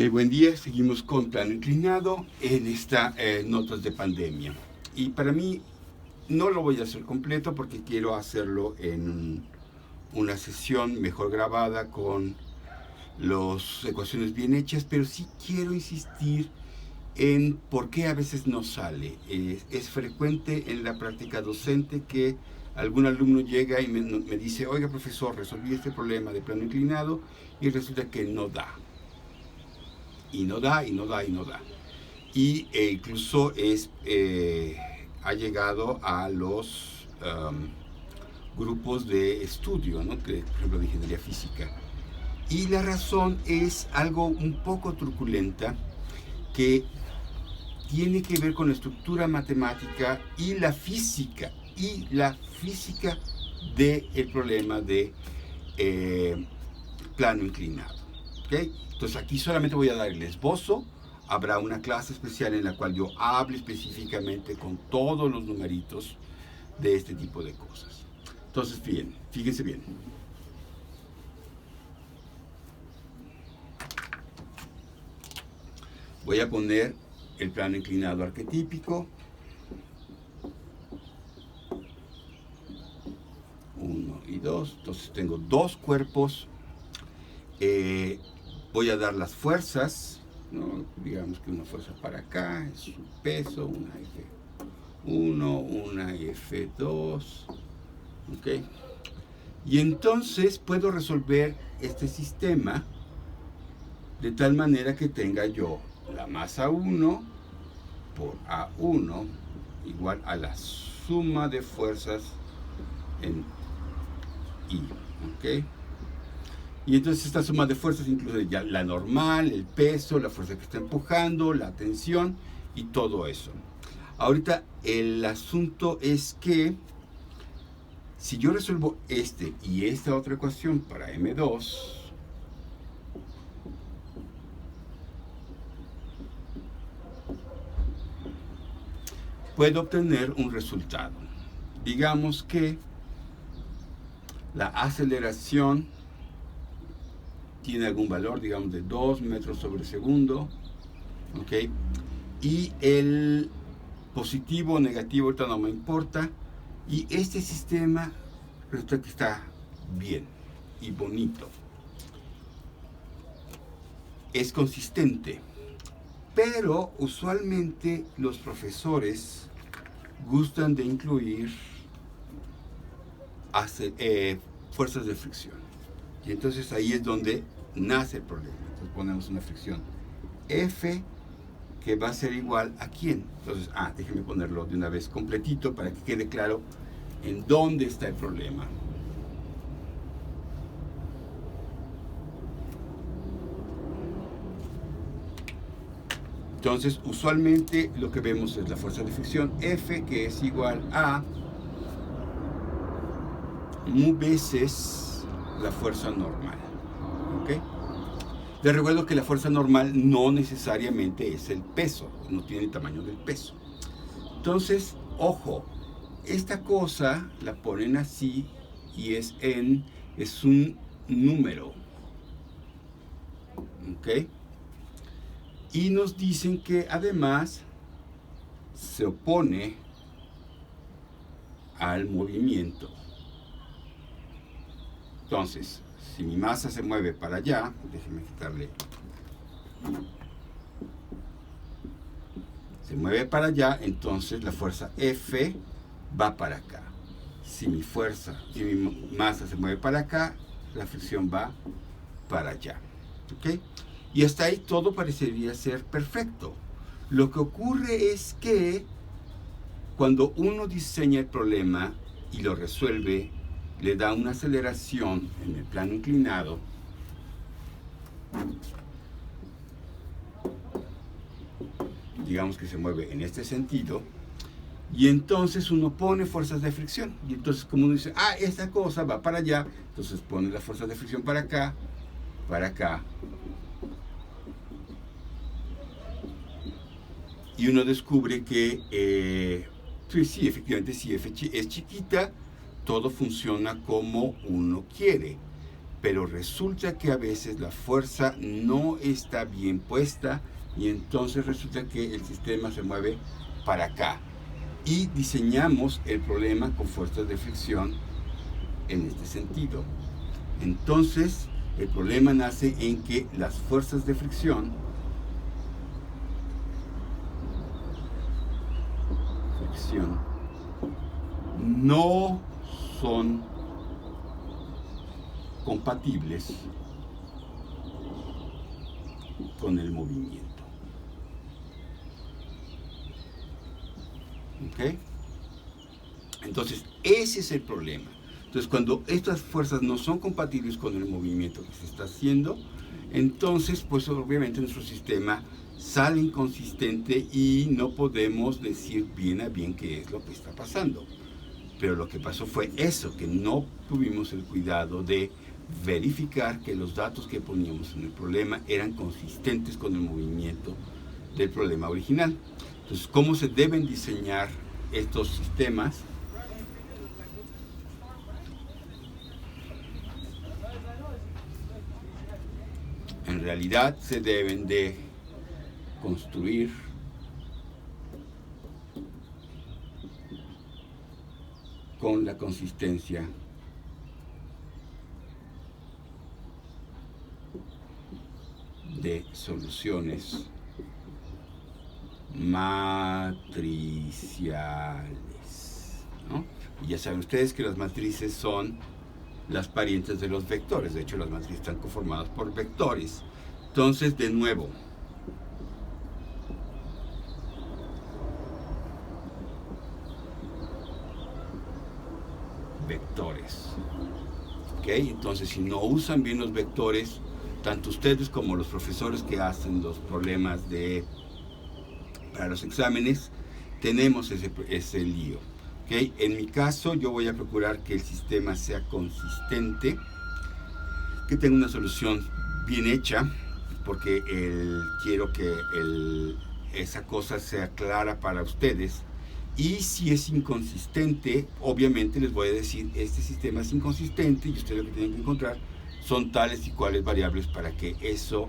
Buen día, seguimos con Plano Inclinado en esta notas de pandemia. Y para mí no lo voy a hacer completo porque quiero hacerlo en una sesión mejor grabada con las ecuaciones bien hechas, pero sí quiero insistir en por qué a veces no sale. Es frecuente en la práctica docente que algún alumno llega y me dice, oiga profesor, resolví este problema de plano inclinado y resulta que no da. Y no da, y no da, y no da. Y incluso ha llegado a los grupos de estudio, ¿no? Que, por ejemplo, de ingeniería física. Y la razón es algo un poco truculenta que tiene que ver con la estructura matemática y la física del problema de plano inclinado. ¿Okay? Entonces aquí solamente voy a dar el esbozo. Habrá una clase especial en la cual yo hable específicamente con todos los numeritos de este tipo de cosas. Entonces, bien, fíjense bien. Voy a poner el plano inclinado arquetípico. 1 y 2. Entonces tengo dos cuerpos. Voy a dar las fuerzas, ¿no? Digamos que una fuerza para acá es su peso, una F1, una F2, ¿ok? Y entonces puedo resolver este sistema de tal manera que tenga yo la masa 1 por A1 igual a la suma de fuerzas en I, ¿ok? Y entonces esta suma de fuerzas incluye ya la normal, el peso, la fuerza que está empujando, la tensión y todo eso. Ahorita el asunto es que si yo resuelvo este y esta otra ecuación para M2, puedo obtener un resultado. Digamos que la aceleración tiene algún valor, digamos, de 2 metros sobre segundo, ¿ok? Y el positivo o negativo ahorita no me importa, y este sistema resulta que está bien y bonito. Es consistente, pero usualmente los profesores gustan de incluir fuerzas de fricción. Y entonces ahí es donde nace el problema. Entonces ponemos una fricción F que va a ser igual a ¿quién? Entonces, déjenme ponerlo de una vez completito para que quede claro en dónde está el problema. Entonces, usualmente lo que vemos es la fuerza de fricción F, que es igual a mu veces la fuerza normal. ¿Ok? Les recuerdo que la fuerza normal no necesariamente es el peso, no tiene el tamaño del peso. Entonces, ojo, esta cosa la ponen así y es un número. ¿Ok? Y nos dicen que además se opone al movimiento. Entonces, si mi masa se mueve para allá, déjenme quitarle. Se mueve para allá, entonces la fuerza F va para acá. Si mi masa se mueve para acá, la fricción va para allá. ¿Ok? Y hasta ahí todo parecería ser perfecto. Lo que ocurre es que cuando uno diseña el problema y lo resuelve, le da una aceleración en el plano inclinado, digamos que se mueve en este sentido, y entonces uno pone fuerzas de fricción, y entonces como uno dice, esta cosa va para allá, entonces pone las fuerzas de fricción para acá, y uno descubre que sí, efectivamente, si F es chiquita, todo funciona como uno quiere. pero resulta que a veces la fuerza no está bien puesta y entonces resulta que el sistema se mueve para acá. Y diseñamos el problema con fuerzas de fricción en este sentido. Entonces, el problema nace en que las fuerzas de fricción no son compatibles con el movimiento. ¿Ok? Entonces, ese es el problema. Entonces, cuando estas fuerzas no son compatibles con el movimiento que se está haciendo, entonces, pues obviamente nuestro sistema sale inconsistente y no podemos decir bien a bien qué es lo que está pasando. Pero lo que pasó fue eso, que no tuvimos el cuidado de verificar que los datos que poníamos en el problema eran consistentes con el movimiento del problema original. Entonces, ¿cómo se deben diseñar estos sistemas? En realidad se deben de construir con la consistencia de soluciones matriciales, ¿no? Y ya saben ustedes que las matrices son las parientes de los vectores. De hecho, las matrices están conformadas por vectores. Entonces, de nuevo, vectores. ¿Ok? Entonces, si no usan bien los vectores, tanto ustedes como los profesores que hacen los problemas para los exámenes, tenemos ese lío. ¿Okay? En mi caso, yo voy a procurar que el sistema sea consistente, que tenga una solución bien hecha, porque quiero que esa cosa sea clara para ustedes. Y si es inconsistente, obviamente les voy a decir, este sistema es inconsistente y ustedes lo que tienen que encontrar son tales y cuales variables para que eso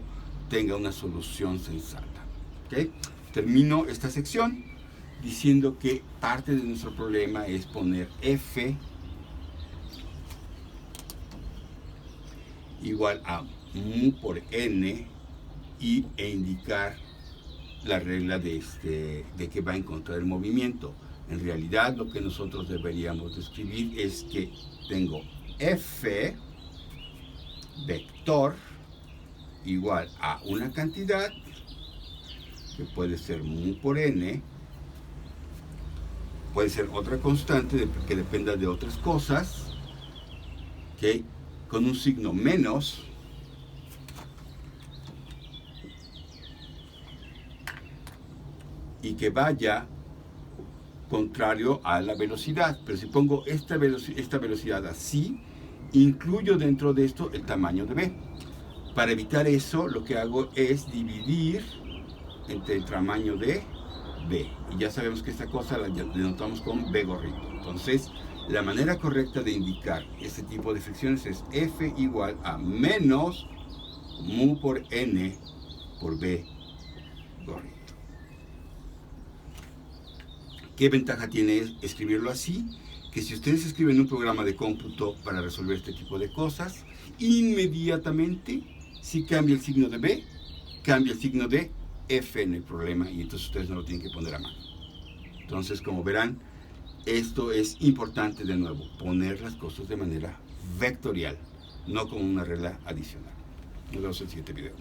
tenga una solución sensata. ¿Okay? Termino esta sección diciendo que parte de nuestro problema es poner F igual a mu por n e indicar la regla de que va en contra del movimiento. En realidad lo que nosotros deberíamos describir es que tengo F vector igual a una cantidad que puede ser mu por n, puede ser otra constante que dependa de otras cosas, ¿okay? Con un signo menos, y que vaya contrario a la velocidad. Pero si pongo esta velocidad así, incluyo dentro de esto el tamaño de b. Para evitar eso, lo que hago es dividir entre el tamaño de b. Y ya sabemos que esta cosa la denotamos con b gorrito. Entonces, la manera correcta de indicar este tipo de fricciones es F igual a menos mu por n por b gorrito. ¿Qué ventaja tiene escribirlo así? Que si ustedes escriben un programa de cómputo para resolver este tipo de cosas, inmediatamente, si cambia el signo de b, cambia el signo de f en el problema y entonces ustedes no lo tienen que poner a mano. Entonces, como verán, esto es importante de nuevo, poner las cosas de manera vectorial, no como una regla adicional. Nos vemos en el siguiente video.